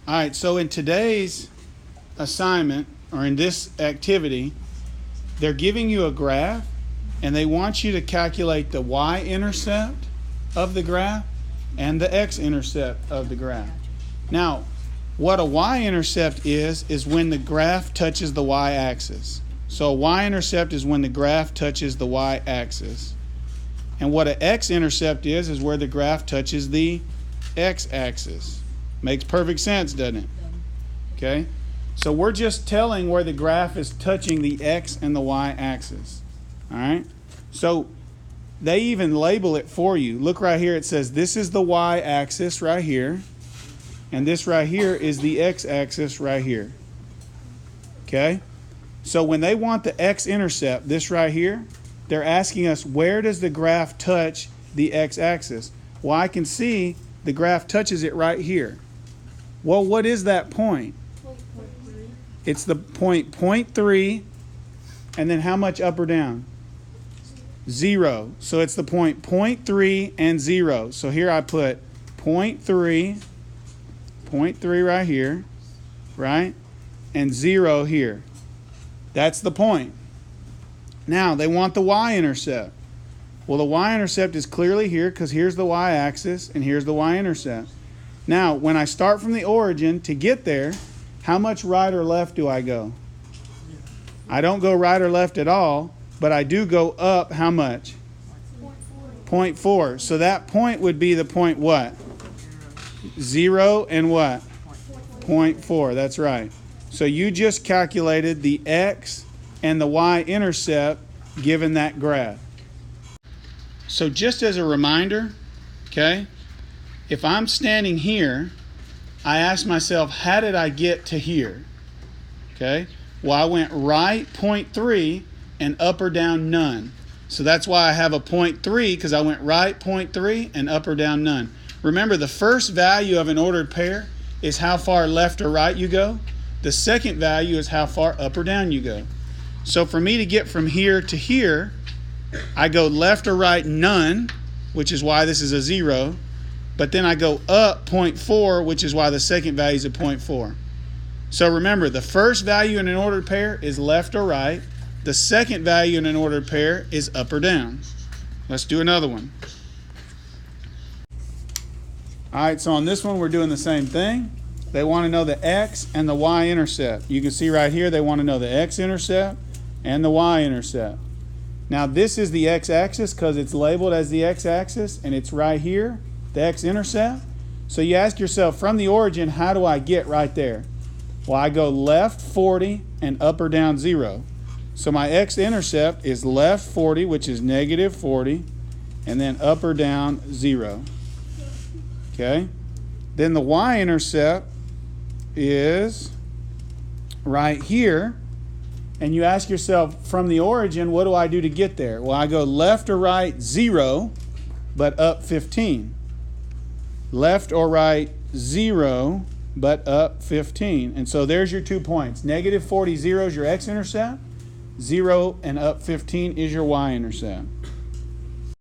All right, so in today's assignment, or in this activity, they're giving you a graph, and they want you to calculate the y-intercept of the graph and the x-intercept of the graph. Now, what a y-intercept is when the graph touches the y-axis. So a y-intercept is when the graph touches the y-axis. And what an x-intercept is where the graph touches the x-axis. Makes perfect sense, doesn't it? Okay? So we're just telling where the graph is touching the x and the y-axis. All right? So they even label it for you. Look right here. It says this is the y-axis right here. And this right here is the x-axis right here. Okay? So when they want the x-intercept, this right here, they're asking us, where does the graph touch the x-axis? Well, I can see the graph touches it right here. Well, what is that point? It's the point 3, and then how much up or down? 0. So it's the point 3 and 0. So here I put point 3 right here, right? And 0 here. That's the point. Now, they want the y-intercept. Well, the y-intercept is clearly here because here's the y-axis and here's the y-intercept. Now, when I start from the origin to get there, how much right or left do I go? I don't go right or left at all, but I do go up how much? 0.4. So that point would be the point what? 0 and what? 0.4. That's right. So you just calculated the x and the y-intercept given that graph. So just as a reminder, okay, if I'm standing here, I ask myself, how did I get to here? Okay, well, I went right 0.3 and up or down none. So that's why I have a 0.3, because I went right 0.3 and up or down none. Remember, the first value of an ordered pair is how far left or right you go. The second value is how far up or down you go. So for me to get from here to here, I go left or right none, which is why this is a 0. But then I go up 0.4, which is why the second value is a 0.4. So remember, the first value in an ordered pair is left or right. The second value in an ordered pair is up or down. Let's do another one. All right, so on this one, we're doing the same thing. They want to know the x and the y-intercept. You can see right here, they want to know the x-intercept and the y-intercept. Now, this is the x-axis because it's labeled as the x-axis, and it's right here, the x-intercept. So you ask yourself, from the origin, how do I get right there? Well, I go left 40 and up or down 0. So my x-intercept is left 40, which is negative 40, and then up or down 0. Okay? Then the y-intercept is right here. And you ask yourself, from the origin, what do I do to get there? Well, I go left or right 0, but up 15. Left or right 0, but up 15. And so there's your 2 points. Negative 40, 0 is your x-intercept. 0 and up 15 is your y-intercept.